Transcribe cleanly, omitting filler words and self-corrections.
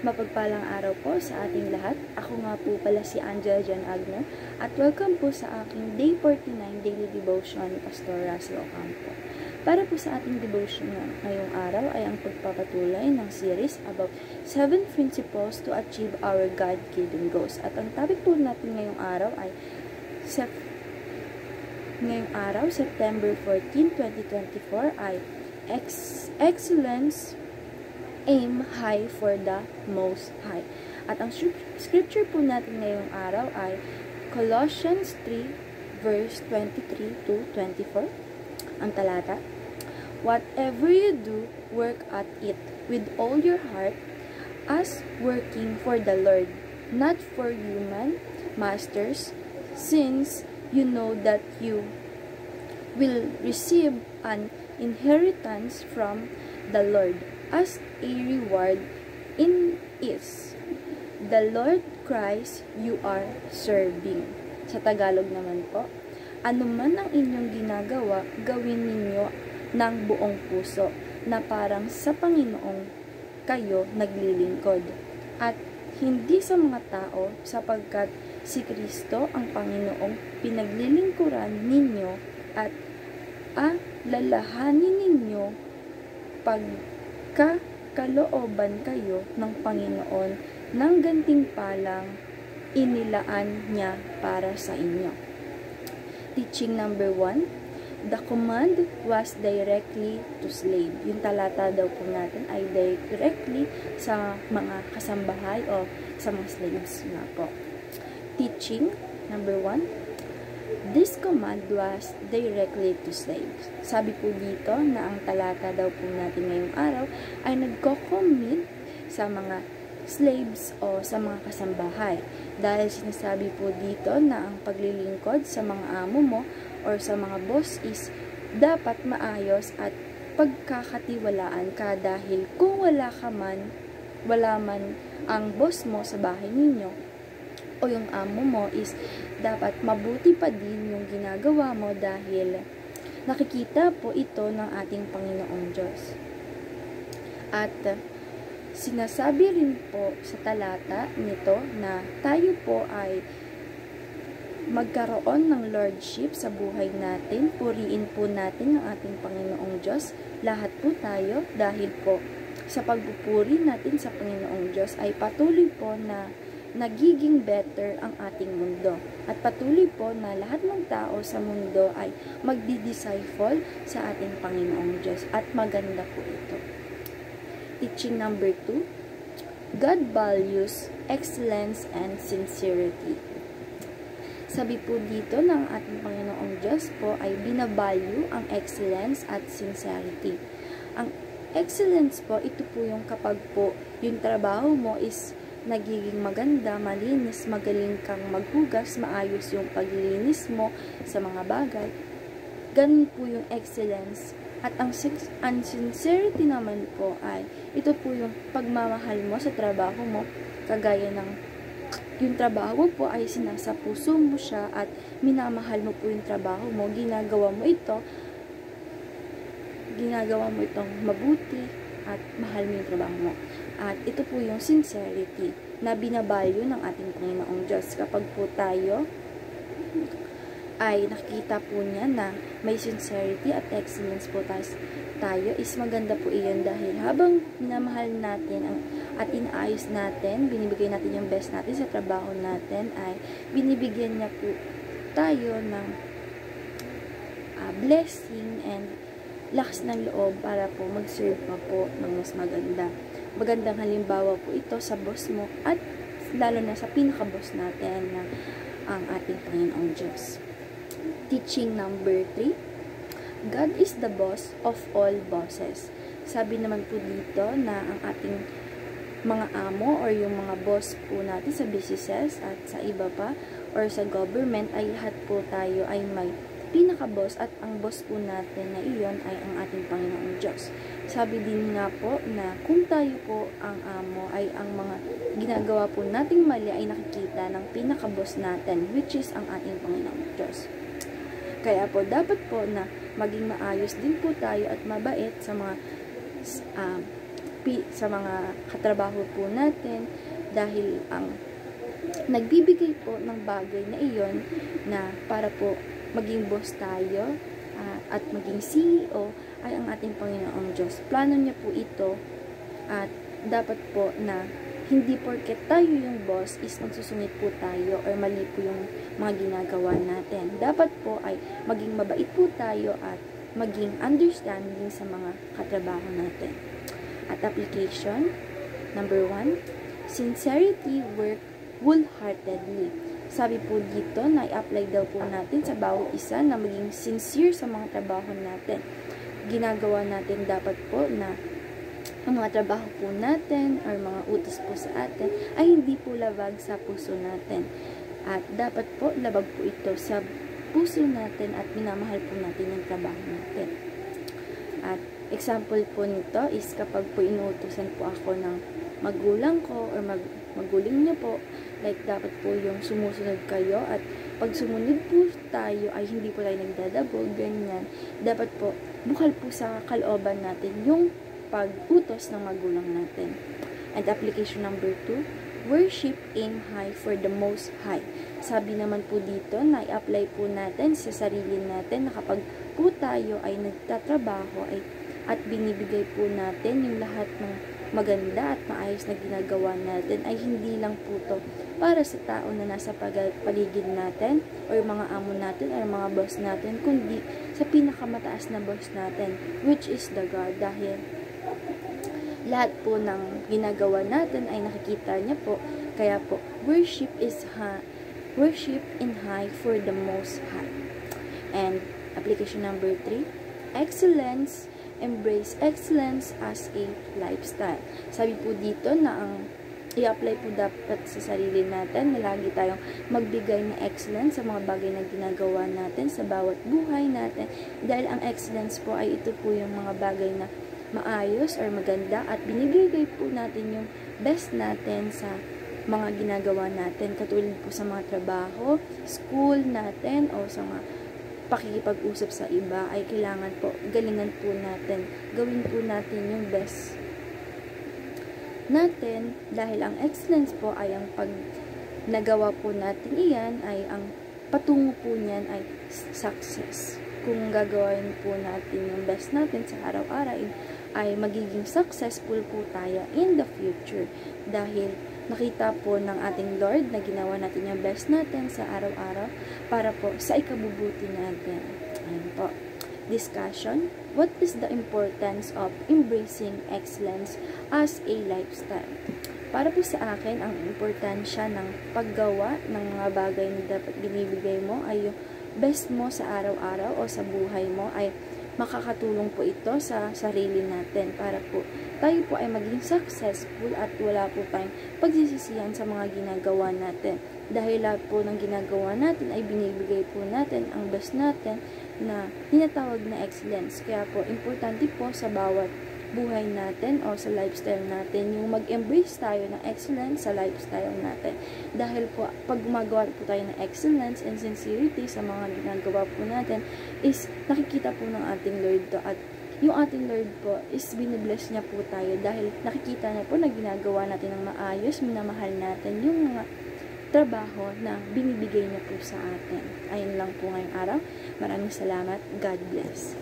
Mapagpalang araw po sa ating lahat. Ako nga po pala si Angela Jan Agner at welcome po sa aking Day 49 Daily Devotion ni Pastor Russell Ocampo. Para po sa ating devotion ngayong araw ay ang pagpapatuloy ng series about 7 principles to achieve our God-given goals. At ang topic po natin ngayong araw ay September 14, 2024 ay Excellence, Aim High for the Most High. At ang scripture po natin ngayong araw ay Colossians 3 verse 23 to 24. Ang talata, whatever you do, work at it with all your heart as working for the Lord, not for human masters, since you know that you will receive an inheritance from the Lord as a reward in is the Lord Christ you are serving. Sa Tagalog naman po, anuman ang inyong ginagawa, gawin ninyo ng buong puso na parang sa Panginoong kayo naglilingkod. At hindi sa mga tao sapagkat si Kristo ang Panginoong pinaglilingkuran ninyo at lalahanin ninyo pagkakalooban kayo ng Panginoon ng gantimpalang inilaan niya para sa inyo. Teaching number 1, the command was directly to slave. Yung talata daw po natin ay directly sa mga kasambahay o sa mga slaves nga po. Teaching number 1, this command was directly to slaves. Sabi po dito na ang talata daw po natin ngayong araw ay nagko-commit sa mga slaves o sa mga kasambahay. Dahil sinasabi po dito na ang paglilingkod sa mga amo mo or sa mga boss is dapat maayos at pagkakatiwalaan ka dahil kung wala man ang boss mo sa bahay ninyo o yung amo mo is dapat mabuti pa din yung ginagawa mo dahil nakikita po ito ng ating Panginoong Diyos. At sinasabi rin po sa talata nito na tayo po ay magkaroon ng lordship sa buhay natin. Puriin po natin ang ating Panginoong Diyos. Lahat po tayo dahil po sa pagpupuri natin sa Panginoong Diyos ay patuloy po na nagiging better ang ating mundo. At patuloy po na lahat ng tao sa mundo ay magdi-disciple sa ating Panginoong Diyos. At maganda po ito. Teaching number 2, God values excellence and sincerity. Sabi po dito ng ating Panginoong Diyos po ay binavalue ang excellence at sincerity. Ang excellence po, ito po yung kapag po yung trabaho mo is nagiging maganda, malinis, magaling kang maghugas, maayos yung paglilinis mo sa mga bagay. Ganun po yung excellence. At ang sincerity naman po ay, ito po yung pagmamahal mo sa trabaho mo, kagaya ng yung trabaho po ay sinasa puso mo siya at minamahal mo po yung trabaho mo, ginagawa mo itong mabuti at mahal mo yung trabaho mo. At ito po yung sincerity na binabalyo ng ating Panginoong Diyos. Kapag po tayo ay nakikita po niya na may sincerity at excellence po tayo is maganda po iyon dahil habang minamahal natin at inaayos natin, binibigay natin yung best natin sa trabaho natin, ay binibigyan niya po tayo ng blessing and lakas ng loob para po mag-serve pa po ng mas maganda. Magandang halimbawa po ito sa boss mo at lalo na sa pinaka-boss natin na ang ating Panginoong Diyos. Teaching number 3, God is the boss of all bosses. Sabi naman po dito na ang ating mga amo or yung mga boss po natin sa businesses at sa iba pa or sa government ay lahat po tayo ay may pinaka-boss at ang boss po natin na iyon ay ang ating Panginoong Diyos. Sabi din nga po na kung tayo po ang amo ay ang mga ginagawa po nating mali ay nakikita ng pinaka-boss natin which is ang ating Panginoong Diyos. Kaya po dapat po na maging maayos din po tayo at mabait sa mga sa mga katrabaho po natin, dahil ang nagbibigay po ng bagay na iyon na para po maging boss tayo at maging CEO ay ang ating Panginoong Diyos. Plano niya po ito at dapat po na hindi porket tayo yung boss is magsusungit po tayo or mali po yung mga ginagawa natin. Dapat po ay maging mabait po tayo at maging understanding sa mga katrabaho natin. At application, number 1, sincerity, work wholeheartedly. Sabi po dito na i-apply daw po natin sa bawat isa na maging sincere sa mga trabaho natin. Ginagawa natin dapat po na ang mga trabaho po natin or mga utos po sa atin ay hindi po labag sa puso natin. At dapat po labag po ito sa puso natin at minamahal po natin yung trabaho natin. At example po nito is kapag po inuutosan po ako ng magulang ko or maguling niyo po, like dapat po yung sumusunod kayo at pag sumunod po tayo ay hindi po tayo nagdadabog, ganyan. Dapat po bukal po sa kalooban natin yung pag-utos ng magulang natin. And application number 2, worship aim high for the most high. Sabi naman po dito na i-apply po natin sa sarili natin na kapag po tayo ay nagtatrabaho at binibigay po natin yung lahat ng maganda at maayos na ginagawa natin ay hindi lang po to para sa tao na nasa paligid natin o mga amo natin o mga boss natin, kundi sa pinakamataas na boss natin, which is the God. Dahil lahat po ng ginagawa natin ay nakikita niya po, kaya po worship in high for the most high. And application number 3, excellence, embrace excellence as a lifestyle. Sabi po dito na ang i-apply po dapat sa sarili natin na lagi tayong magbigay ng excellence sa mga bagay na ginagawa natin sa bawat buhay natin, dahil ang excellence po ay ito po yung mga bagay na maayos or maganda at binibigay po natin yung best natin sa mga ginagawa natin, katulad po sa mga trabaho, school natin o sa mga pakikipag-usap sa iba ay kailangan po galingan po natin, gawin po natin yung best natin, dahil ang excellence po ay ang pag nagawa po natin iyan ay ang patungo po niyan ay success. Kung gagawin po natin yung best natin sa araw-araw ay magiging successful po tayo in the future, dahil nakita po ng ating Lord na ginawa natin yung best natin sa araw-araw para po sa ikabubuti natin. Ayun po. Discussion, what is the importance of embracing excellence as a lifestyle? Para po sa akin, ang importansya ng paggawa ng mga bagay na dapat binibigay mo ay yung best mo sa araw-araw o sa buhay mo ay makakatulong po ito sa sarili natin para po tayo po ay maging successful at wala po tayong pagsisisihan sa mga ginagawa natin. Dahil lahat po ng ginagawa natin ay binibigay po natin ang best natin na tinatawag na excellence. Kaya po, importante po sa bawat buhay natin o sa lifestyle natin yung mag-embrace tayo ng excellence sa lifestyle natin. Dahil po, pag gumagawa po tayo ng excellence and sincerity sa mga ginagawa po natin, is nakikita po ng ating Lord to, at yung ating Lord po is binibless niya po tayo dahil nakikita niya po na ginagawa natin ng maayos, minamahal natin yung mga trabaho na binibigay niya po sa atin. Ayun lang po ngayong araw. Maraming salamat. God bless.